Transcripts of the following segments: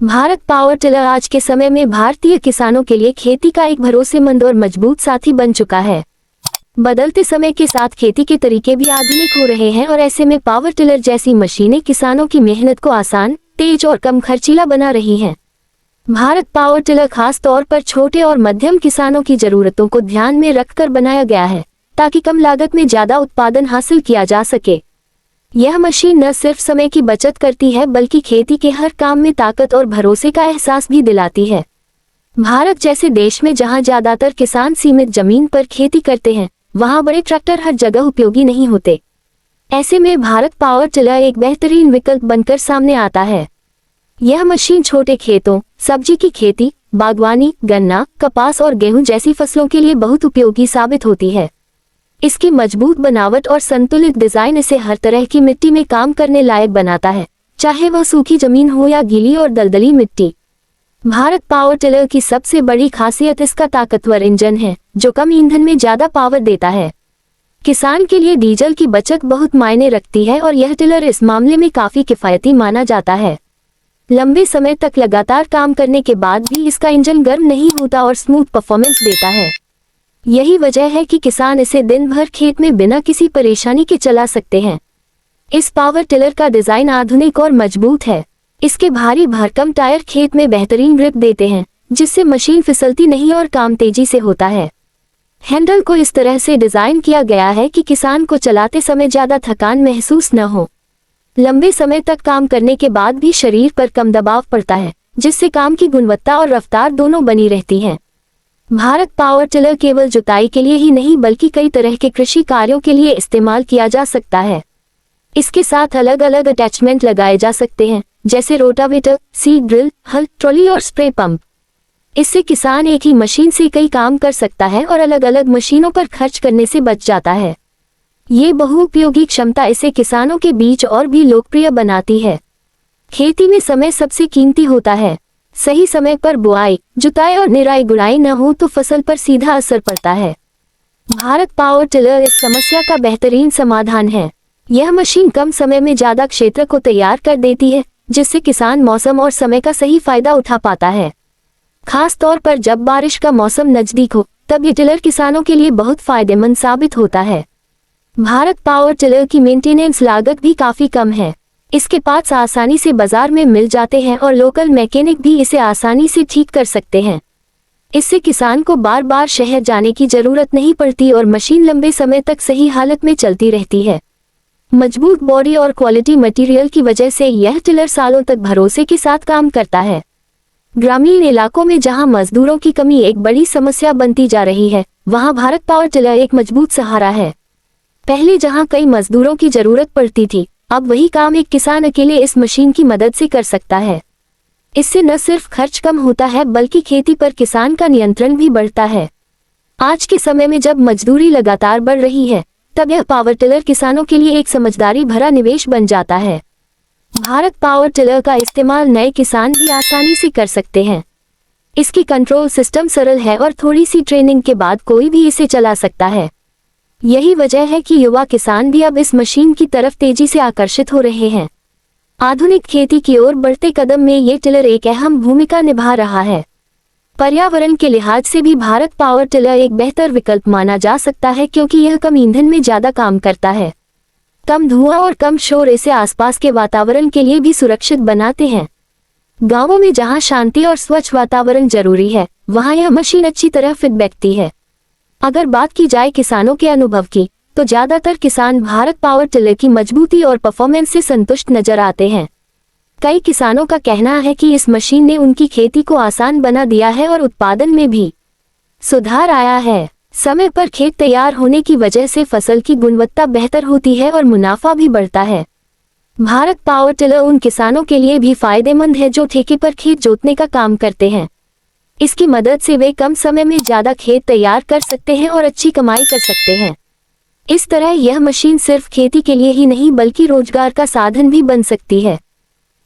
Bharat power tiller आज के समय में भारतीय किसानों के लिए खेती का एक भरोसेमंद और मजबूत साथी बन चुका है। बदलते समय के साथ खेती के तरीके भी आधुनिक हो रहे हैं और ऐसे में पावर टिलर जैसी मशीनें किसानों की मेहनत को आसान, तेज और कम खर्चीला बना रही हैं। भारत पावर टिलर खास तौर पर छोटे और मध्यम किसानों की जरूरतों को ध्यान में रखकर बनाया गया है, ताकि कम लागत में ज्यादा उत्पादन हासिल किया जा सके। यह मशीन न सिर्फ समय की बचत करती है बल्कि खेती के हर काम में ताकत और भरोसे का एहसास भी दिलाती है। भारत जैसे देश में जहां ज्यादातर किसान सीमित जमीन पर खेती करते हैं, वहां बड़े ट्रैक्टर हर जगह उपयोगी नहीं होते। ऐसे में भारत पावर टिलर एक बेहतरीन विकल्प बनकर सामने आता है। यह मशीन छोटे खेतों, सब्जी की खेती, बागवानी, गन्ना, कपास और गेहूं जैसी फसलों के लिए बहुत उपयोगी साबित होती है। इसकी मजबूत बनावट और संतुलित डिजाइन इसे हर तरह की मिट्टी में काम करने लायक बनाता है, चाहे वह सूखी जमीन हो या गीली और दलदली मिट्टी। भारत पावर टिलर की सबसे बड़ी खासियत इसका ताकतवर इंजन है, जो कम ईंधन में ज्यादा पावर देता है। किसान के लिए डीजल की बचत बहुत मायने रखती है और यह टिलर इस मामले में काफी किफायती माना जाता है। लंबे समय तक लगातार काम करने के बाद भी इसका इंजन गर्म नहीं होता और स्मूथ परफॉर्मेंस देता है। यही वजह है कि किसान इसे दिन भर खेत में बिना किसी परेशानी के चला सकते हैं। इस पावर टिलर का डिजाइन आधुनिक और मजबूत है। इसके भारी भरकम टायर खेत में बेहतरीन ग्रिप देते हैं, जिससे मशीन फिसलती नहीं और काम तेजी से होता है। हैंडल को इस तरह से डिजाइन किया गया है कि किसान को चलाते समय ज्यादा थकान महसूस न हो। लंबे समय तक काम करने के बाद भी शरीर पर कम दबाव पड़ता है, जिससे काम की गुणवत्ता और रफ्तार दोनों बनी रहती है। भारत पावर टिलर केवल जुताई के लिए ही नहीं बल्कि कई तरह के कृषि कार्यों के लिए इस्तेमाल किया जा सकता है। इसके साथ अलग अलग अटैचमेंट लगाए जा सकते हैं, जैसे रोटावेटर, सीड ड्रिल, हल, ट्रॉली और स्प्रे पंप। इससे किसान एक ही मशीन से कई काम कर सकता है और अलग अलग मशीनों पर खर्च करने से बच जाता है। ये बहुउपयोगी क्षमता इसे किसानों के बीच और भी लोकप्रिय बनाती है। खेती में समय सबसे कीमती होता है। सही समय पर बुआई, जुताई और निराई गुड़ाई न हो तो फसल पर सीधा असर पड़ता है। भारत पावर टिलर इस समस्या का बेहतरीन समाधान है। यह मशीन कम समय में ज्यादा क्षेत्र को तैयार कर देती है, जिससे किसान मौसम और समय का सही फायदा उठा पाता है। खास तौर पर जब बारिश का मौसम नजदीक हो, तब ये टिलर किसानों के लिए बहुत फायदेमंद साबित होता है। भारत पावर टिलर की मेंटेनेंस लागत भी काफी कम है। इसके पार्ट्स आसानी से बाजार में मिल जाते हैं और लोकल मैकेनिक भी इसे आसानी से ठीक कर सकते हैं। इससे किसान को बार बार शहर जाने की जरूरत नहीं पड़ती और मशीन लंबे समय तक सही हालत में चलती रहती है। मजबूत बॉडी और क्वालिटी मटेरियल की वजह से यह टिलर सालों तक भरोसे के साथ काम करता है। ग्रामीण इलाकों में जहां मजदूरों की कमी एक बड़ी समस्या बनती जा रही है, वहां भारत पावर टिलर एक मजबूत सहारा है। पहले जहां कई मजदूरों की जरूरत पड़ती थी, अब वही काम एक किसान अकेले इस मशीन की मदद से कर सकता है। इससे न सिर्फ खर्च कम होता है बल्कि खेती पर किसान का नियंत्रण भी बढ़ता है। आज के समय में जब मजदूरी लगातार बढ़ रही है, तब यह पावर टिलर किसानों के लिए एक समझदारी भरा निवेश बन जाता है। भारत पावर टिलर का इस्तेमाल नए किसान भी आसानी से कर सकते हैं। इसकी कंट्रोल सिस्टम सरल है और थोड़ी सी ट्रेनिंग के बाद कोई भी इसे चला सकता है। यही वजह है कि युवा किसान भी अब इस मशीन की तरफ तेजी से आकर्षित हो रहे हैं। आधुनिक खेती की ओर बढ़ते कदम में ये टिलर एक अहम भूमिका निभा रहा है। पर्यावरण के लिहाज से भी भारत पावर टिलर एक बेहतर विकल्प माना जा सकता है, क्योंकि यह कम ईंधन में ज्यादा काम करता है। कम धुआं और कम शोर इसे आसपास के वातावरण के लिए भी सुरक्षित बनाते हैं। गांवों में जहां शांति और स्वच्छ वातावरण जरूरी है, वहां यह मशीन अच्छी तरह फिट बैठती है। अगर बात की जाए किसानों के अनुभव की, तो ज्यादातर किसान भारत पावर टिलर की मजबूती और परफॉर्मेंस से संतुष्ट नजर आते हैं। कई किसानों का कहना है कि इस मशीन ने उनकी खेती को आसान बना दिया है और उत्पादन में भी सुधार आया है। समय पर खेत तैयार होने की वजह से फसल की गुणवत्ता बेहतर होती है और मुनाफा भी बढ़ता है। भारत पावर टिलर उन किसानों के लिए भी फायदेमंद है जो ठेके पर खेत जोतने का काम करते हैं। इसकी मदद से वे कम समय में ज्यादा खेत तैयार कर सकते हैं और अच्छी कमाई कर सकते हैं। इस तरह यह मशीन सिर्फ खेती के लिए ही नहीं बल्कि रोजगार का साधन भी बन सकती है।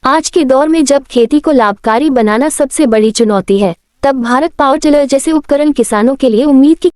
आज के दौर में जब खेती को लाभकारी बनाना सबसे बड़ी चुनौती है, तब भारत पावर टिलर जैसे उपकरण किसानों के लिए उम्मीद की